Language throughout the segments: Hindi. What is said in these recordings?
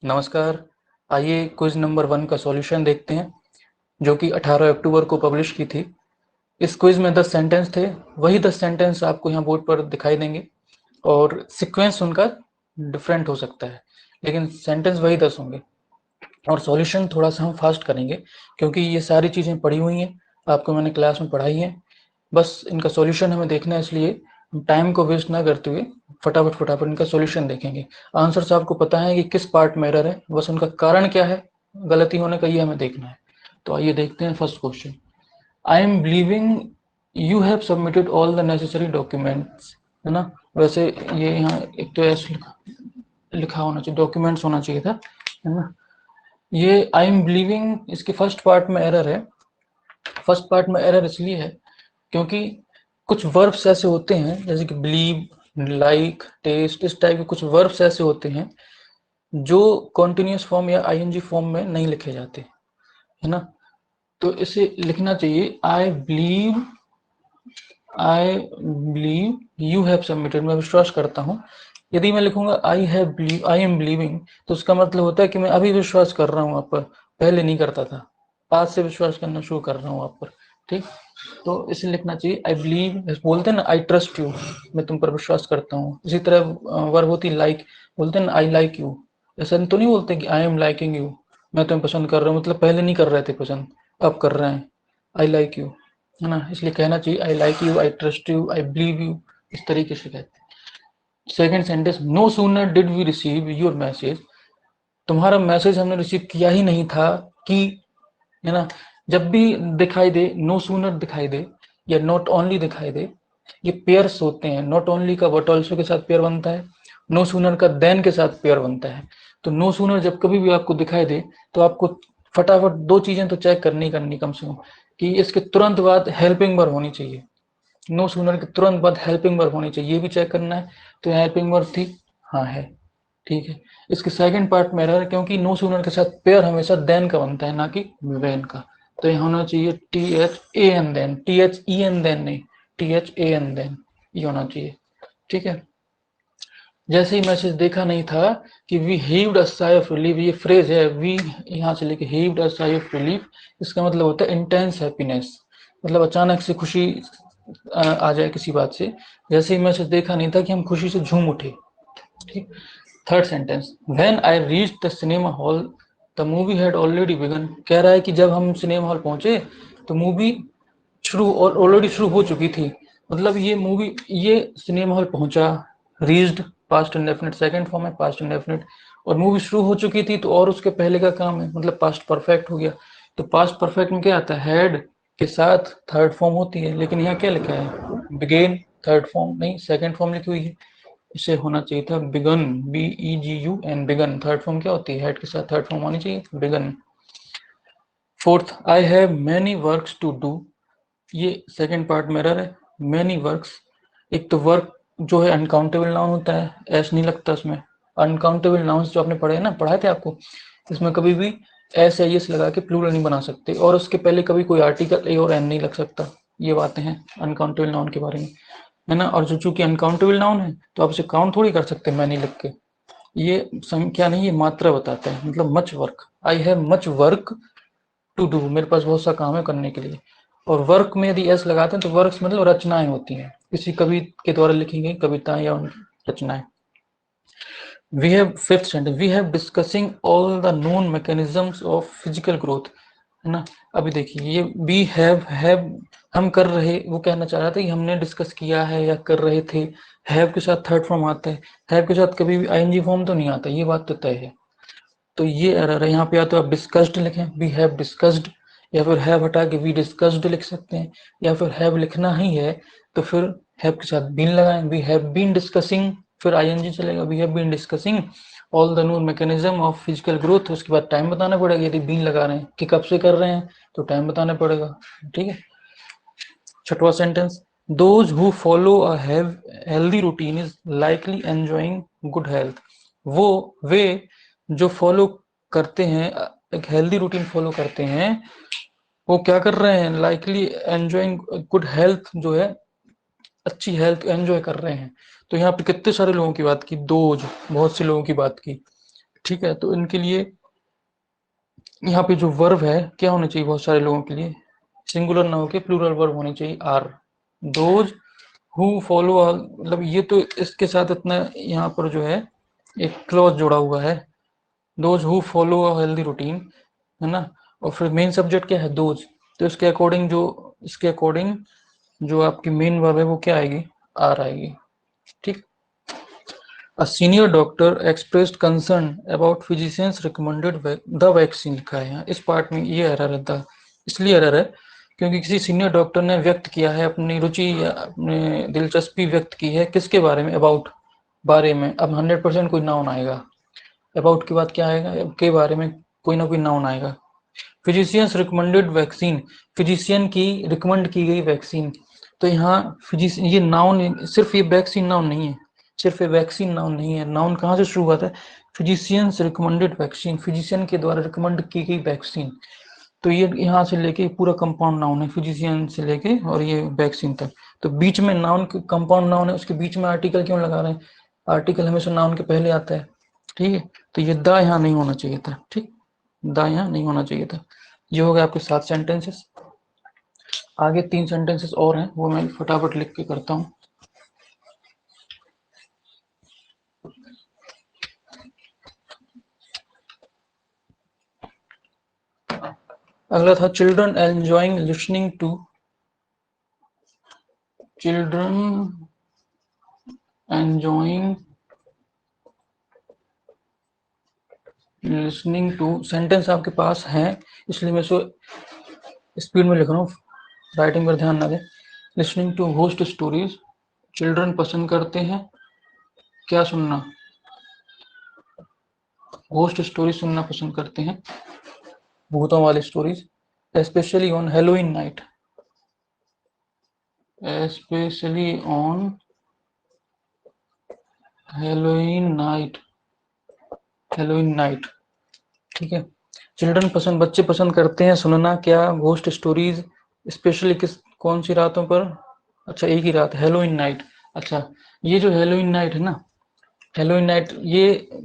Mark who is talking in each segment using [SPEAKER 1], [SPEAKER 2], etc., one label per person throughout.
[SPEAKER 1] नमस्कार। आइए क्विज नंबर 1 का सॉल्यूशन देखते हैं, जो कि 18 अक्टूबर को पब्लिश की थी। इस क्विज में 10 सेंटेंस थे। वही 10 सेंटेंस आपको यहाँ बोर्ड पर दिखाई देंगे और सीक्वेंस उनका डिफरेंट हो सकता है, लेकिन सेंटेंस वही 10 होंगे। और सॉल्यूशन थोड़ा सा हम फास्ट करेंगे, क्योंकि ये सारी चीज़ें पढ़ी हुई हैं, आपको मैंने क्लास में पढ़ाई है। बस इनका सॉल्यूशन हमें देखना है, इसलिए टाइम को वेस्ट ना करते हुए फटाफट फटाफट इनका सॉल्यूशन देखेंगे। आंसर्स आपको पता है कि किस पार्ट में एरर है, बस उनका कारण क्या है गलती होने का, ये हमें देखना है। तो आइए देखते हैं first question. I am believing you have submitted all the necessary documents, है ना। वैसे ये यहाँ एक तो ऐसे लिखा होना चाहिए, डॉक्यूमेंट्स होना चाहिए था, है ना। ये आई एम बिलीविंग इसके फर्स्ट पार्ट में एरर है। फर्स्ट पार्ट में एरर इसलिए है क्योंकि कुछ वर्ब्स ऐसे होते हैं, जैसे कि बिलीव, लाइक, टेस्ट, इस टाइप के कुछ वर्ब्स ऐसे होते हैं जो कॉन्टिन्यूस फॉर्म या आईएनजी फॉर्म में नहीं लिखे जाते, है ना। तो इसे लिखना चाहिए आई बिलीव यू हैव सबमिटेड, मैं विश्वास करता हूँ। यदि मैं लिखूंगा आई एम बिलीविंग, तो उसका मतलब होता है कि मैं अभी विश्वास कर रहा हूँ आप पर, पहले नहीं करता था, आज से विश्वास करना शुरू कर रहा हूँ आप पर। ठीक, तो इसे लिखना चाहिए आई बिलीव। बोलते हैं ना आई ट्रस्ट यू, मैं तुम पर विश्वास करता हूँ। इसी तरह वर्ब होती लाइक, बोलते हैं ना आई लाइक यू। ऐसा तो नहीं बोलते कि आई एम लाइकिंग यू, मैं तुम्हें पसंद कर रहा हूँ, मतलब पहले नहीं कर रहे थे पसंद, अब कर रहे हैं। आई लाइक यू, है ना। इसलिए कहना चाहिए I like you, I trust you, I believe you, इस तरीके से कहते हैं। Second sentence, no sooner did we receive your message, तुम्हारा मैसेज हमने रिसीव किया ही नहीं था कि, है ना। जब भी दिखाई दे, नो सूनर दिखाई दे या नॉट ओनली दिखाई दे, ये पेयर्स होते हैं। नॉट ओनली का बट ऑल्सो के साथ पेयर बनता है, नो सूनर का देन के साथ पेयर बनता है। तो नो सूनर जब कभी भी आपको दिखाई दे, तो आपको फटाफट दो चीजें तो चेक करनी करनी कम से कम, कि इसके तुरंत बाद हेल्पिंग वर्ब होनी चाहिए। नो सूनर के तुरंत बाद हेल्पिंग वर्ब होनी चाहिए, ये भी चेक करना है। तो हेल्पिंग वर्ब थी, हाँ है, ठीक है। इसके सेकंड पार्ट में एरर है, क्योंकि नो सूनर के साथ पेयर हमेशा देन का बनता है, ना कि वेन का। तो ये होना चाहिए T H A N then, T H E N then नहीं, T H A N then, ये होना चाहिए। ठीक है। जैसे ही मैसेज देखा नहीं था कि we heaved a sigh of relief, ये फ्रेज है वी, यहाँ से लेके heaved a sigh of relief, इसका मतलब होता है इंटेंस हैप्पीनेस, मतलब अचानक से खुशी आ जाए किसी बात से। जैसे ही मैसेज देखा नहीं था कि हम खुशी से झूम उठे। ठीक। Third sentence, when I reach the cinema hall the movie had already begun, कह रहा है कि जब हम सिनेमा हॉल पहुंचे तो मूवी शुरू और ऑलरेडी शुरू हो चुकी थी। मतलब ये मूवी, ये सिनेमा हॉल पहुंचा, reached past indefinite second form है, पास्ट इंडेफिनिट, और मूवी शुरू हो चुकी थी तो और उसके पहले का काम है, मतलब पास्ट परफेक्ट हो गया। तो पास्ट परफेक्ट में क्या आता है, हैड के साथ थर्ड फॉर्म होती है, लेकिन यहाँ क्या लिखा है, बिगेन, थर्ड फॉर्म नहीं सेकंड फॉर्म लिखी हुई है। इसे होना चाहिए था begun, B E G U N, begun. Third form क्या होती है, हेड के साथ थर्ड फॉर्म होनी चाहिए, begun. Fourth, I have many works to do, ये सेकंड पार्ट में एरर है। मैनी वर्क्स, एक तो वर्क जो है अनकाउंटेबल नाउन होता है, एस नहीं लगता उसमें। अनकाउंटेबल नाउन्स जो आपने पढ़े ना, पढ़ाए थे आपको, इसमें कभी भी एस या एस लगा के प्लूरल नहीं बना सकते, और उसके पहले कभी कोई आर्टिकल ए और एन नहीं लग सकता। ये बातें हैं अनकाउंटेबल नाउन के बारे में, है ना। और जो चूंकि अनकाउंटेबल नाउन है, तो आप इसे काउंट थोड़ी कर सकते मैनी लिख के। ये संख्या नहीं, ये मात्रा बताता है, मतलब much work, I have much work to do, मेरे पास बहुत सा काम है करने के लिए। और वर्क में यदि एस लगाते हैं तो वर्क्स मतलब रचनाएं होती हैं, किसी कवि के द्वारा लिखी गई कविताएं या रचनाएं। We have, fifth sentence, we have discussing all the known mechanisms of physical growth, है ना। अभी देखिए ये वी हैव हम कर रहे, वो कहना चाह रहा था कि हमने डिस्कस किया है या कर रहे थे। हैव के साथ थर्ड फॉर्म आता है, हैव के साथ कभी भी आईएनजी फॉर्म तो नहीं आता, ये बात तो तय है। तो ये एरर है यहाँ पे, या तो आप डिस्कस्ड लिखें, वी हैव डिस्कस्ड, या फिर हैव हटा के वी डिस्कस्ड लिख सकते हैं, या फिर हैव लिखना ही है तो फिर हैव के साथ बीन लगाएं, वी हैव बीन डिस्कसिंग, फिर आईएनजी चलेगा, we have been discussing all the known mechanism of physical growth, उसके बाद टाइम बताना पड़ेगा, यदि बीन लगा रहे हैं कि कब से कर रहे हैं तो टाइम बताना पड़ेगा। ठीक है। छठवां sentence, those who follow a healthy routine is likely enjoying good health, वो वे जो फॉलो करते हैं, एक हेल्दी रूटीन फॉलो करते हैं, वो क्या कर रहे हैं, लाइकली एंजॉइंग गुड हेल्थ, जो है अच्छी हेल्थ एंजॉय कर रहे हैं। तो यहाँ पे कितने सारे लोगों की बात की, दोज बहुत से लोगों की बात की। ठीक है, तो इनके लिए यहाँ पे जो वर्ब है क्या होना चाहिए, बहुत सारे लोगों के लिए सिंगुलर ना होके प्लूरल वर्ब होनी चाहिए आर। दोज हु फॉलो, मतलब ये तो इसके साथ इतना यहाँ पर जो है एक क्लॉज जुड़ा हुआ है, those who follow a healthy routine, है ना। और फिर मेन सब्जेक्ट क्या है, दोज, तो इसके अकॉर्डिंग जो आपकी मेन वर्ब है वो क्या आएगी, आर आएगी। ठीक। A senior doctor expressed concern about physicians recommended the vaccine लिखा है यहाँ, इस पार्ट में ये एरर है, था इसलिए एरर है क्योंकि किसी सीनियर डॉक्टर ने व्यक्त किया है अपनी रुचि या अपने दिलचस्पी व्यक्त की है किसके बारे में, अबाउट, बारे में। अब 100% कोई नाउन आएगा, अबाउट के बाद क्या आएगा, के बारे में कोई ना कोई नाउन आएगा। फिजिशियंस रिकमेंडेड वैक्सीन, फिजिशियन की रिकमेंड की गई वैक्सीन, तो यहाँ फिजिशियन ये नाउन, सिर्फ ये वैक्सीन नाउन नहीं है, सिर्फ ये वैक्सीन नाउन नहीं है, नाउन कहाँ से शुरू हुआ था, फिजिशियंस रिकमेंडेड वैक्सीन, फिजिशियन के द्वारा रिकमेंड की गई वैक्सीन, तो ये यहाँ से लेके पूरा कंपाउंड नाउन है, फिजिशियन से लेके और ये वैक्सीन तक। तो बीच में नाउन, कंपाउंड नाउन है, उसके बीच में आर्टिकल क्यों लगा रहे हैं, आर्टिकल हमेशा नाउन के पहले आता है। ठीक है, तो ये द यहाँ नहीं होना चाहिए था, ठीक, द यहाँ नहीं होना चाहिए था। ये हो गया आपके 7 सेंटेंसेस। आगे 3 सेंटेंसेस और हैं, वो मैं फटाफट लिख के करता हूँ। अगला था children enjoying listening to, children enjoying listening to, sentence आपके पास है इसलिए मैं इसको स्पीड में लिख रहा हूँ, राइटिंग पर ध्यान ना दें। Listening to host stories, children पसंद करते हैं क्या सुनना, होस्ट स्टोरी सुनना पसंद करते हैं, भूतों वाली stories, specially on Halloween night, specially on Halloween night, Halloween night. ठीक है, चिल्ड्रन पसंद, बच्चे पसंद करते हैं सुनना क्या, घोस्ट स्टोरीज, स्पेशली किस, कौन सी रातों पर, अच्छा एक ही रात, हेलोइन नाइट। अच्छा, ये जो हेलोइन नाइट है ना, हेलोइन नाइट ये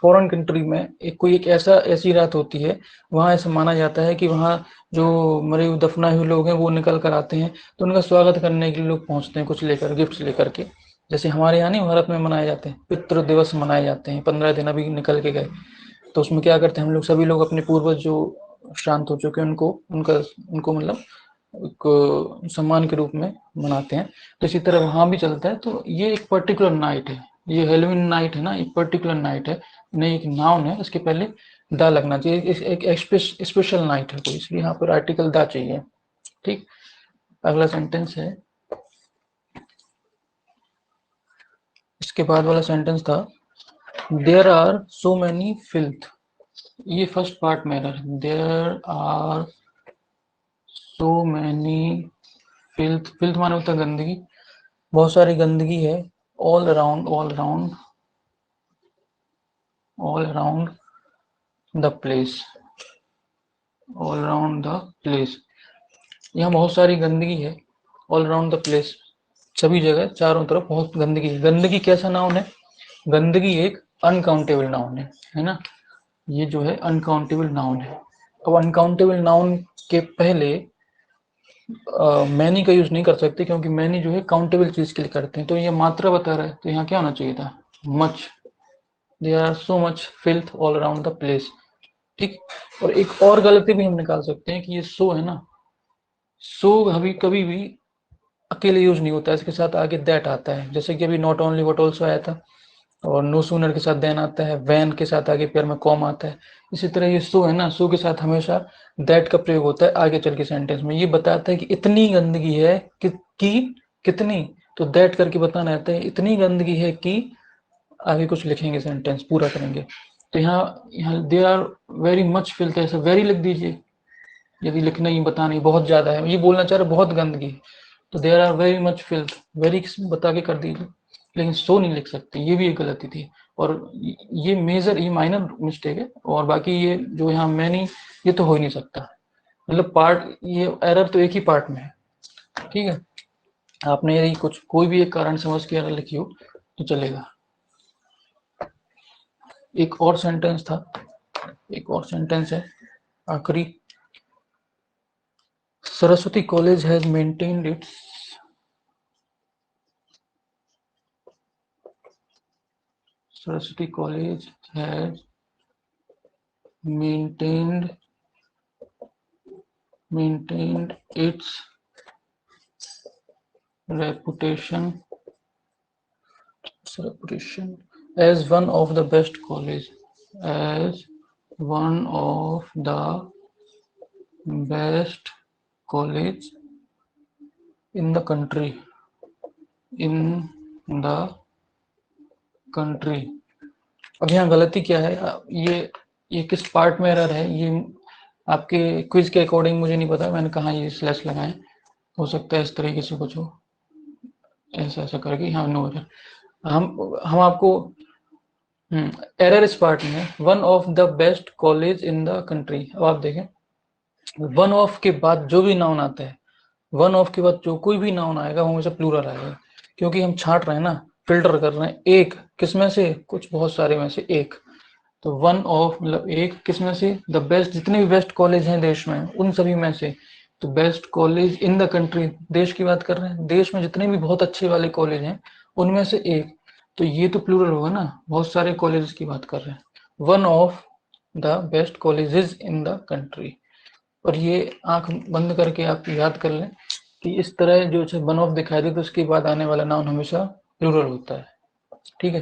[SPEAKER 1] फॉरेन कंट्री में एक ऐसी रात होती है, वहाँ ऐसा माना जाता है कि वहाँ जो मरे हुए दफनाए हुए लोग हैं वो निकल कर आते हैं, तो उनका स्वागत करने के लिए लोग पहुँचते हैं कुछ लेकर, गिफ्ट्स लेकर के। जैसे हमारे यहाँ नहीं, भारत में मनाए जाते हैं, पितृ दिवस मनाए जाते हैं, 15 दिन अभी निकल के गए, तो उसमें क्या करते हैं हम लोग, सभी लोग अपने पूर्वज जो शांत हो चुके हैं उनको, उनको मतलब एक सम्मान के रूप में मनाते हैं। तो इसी तरह वहाँ भी चलता है, तो ये एक पर्टिकुलर नाइट है, ये हेलोवीन नाइट है ना, एक पर्टिकुलर नाइट है, नहीं एक नाउन है, इसके पहले द लगना चाहिए, एक स्पेशल नाइट है कोई, इसलिए यहाँ पर आर्टिकल द चाहिए। ठीक, अगला सेंटेंस है, इसके बाद वाला सेंटेंस था there are so many filth, ये फर्स्ट पार्ट में है, there are so many filth, filth माने होता है गंदगी, बहुत सारी गंदगी है, all around, all around, all around the place, all around the place, यहाँ बहुत सारी गंदगी है, ऑल अराउंड द प्लेस, सभी जगह चारों तरफ बहुत गंदगी है। गंदगी कैसा नाउन है, गंदगी एक अनकाउंटेबल नाउन है ना, ये जो है अनकाउंटेबल नाउन है। अब अनकाउंटेबल नाउन के पहले मैनी का यूज नहीं कर सकते क्योंकि मैनी जो है काउंटेबल चीज के लिए करते हैं, तो ये मात्रा बता रहा है, तो यहाँ क्या होना चाहिए था, much, there are so much filth all around the place. ठीक, और एक और गलती भी हम निकाल सकते हैं कि ये सो है ना, सो अभी कभी भी अकेले यूज नहीं होता है, इसके साथ आगे दैट आता है, जैसे कि अभी नॉट ओनली बट ऑल्सो आया था, और नो सूनर के साथ देन आता है, वैन के साथ आगे पेयर में कॉम आता है। इसी तरह ये सो है ना, सो के साथ हमेशा दैट का प्रयोग होता है आगे चल के सेंटेंस में, ये बताता है कि इतनी गंदगी है कि कितनी, तो दैट करके बताना रहता है, इतनी गंदगी है कि आगे कुछ लिखेंगे, सेंटेंस पूरा करेंगे। तो यहाँ there are very much filth, ऐसा वेरी लिख दीजिए, यदि लिखना ही बताना ही बहुत ज्यादा है, ये बोलना चाह रहे बहुत गंदगी, तो there are very much filth, very बता के कर दीजिए, लेकिन सो नहीं लिख सकते, ये भी एक गलती थी। और ये मेजर, ये माइनर मिस्टेक है, और बाकी ये जो यहाँ मैनी, ये तो हो ही नहीं सकता, मतलब पार्ट, ये एरर तो एक ही पार्ट में है। ठीक है, आपने यदि कोई भी एक कारण समझ के एरर लिखी हो तो चलेगा। एक और सेंटेंस था, एक और सेंटेंस है आखिरी। Saraswati college has maintained it's Saraswati College has maintained its reputation as one of the best college, as one of the best college in the country, in the country। अब यहाँ गलती क्या है, ये किस पार्ट में एरर है, ये आपके क्विज के अकॉर्डिंग मुझे नहीं पता, मैंने कहा ये स्लैश लगाए, हो सकता है इस तरीके से कुछ हो, ऐसा ऐसा करके। हाँ, नो एरर। हम आपको एरर इस पार्ट में, one of the best college in the country. अब आप देखें, वन ऑफ के बाद जो भी नाउन आता है, वन ऑफ के बाद जो कोई भी नाउन आएगा वो हमेशा प्लूरल आएगा, क्योंकि हम छांट रहे हैं ना, फिल्टर कर रहे हैं, एक किस में से, कुछ बहुत सारे में से एक। तो वन ऑफ मतलब एक किस में से, द बेस्ट, जितने भी बेस्ट कॉलेज हैं देश में उन सभी में से। तो best college in the country, देश की बात कर रहे हैं, देश में जितने भी बहुत अच्छे वाले कॉलेज हैं उनमें से एक। तो ये तो प्लूरल होगा ना, बहुत सारे कॉलेजेस की बात कर रहे हैं। One of the best colleges in the country. और ये आंख बंद करके आप याद कर लें कि इस तरह जो वन ऑफ दिखाई दे तो उसके बाद आने वाला नाउन हमेशा प्लूरल होता है। ठीक है,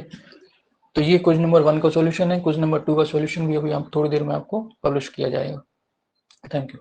[SPEAKER 1] तो ये क्वेश्चन नंबर 1 का सॉल्यूशन है। क्वेश्चन नंबर 2 का सॉल्यूशन भी अभी आप थोड़ी देर में आपको पब्लिश किया जाएगा। Thank you.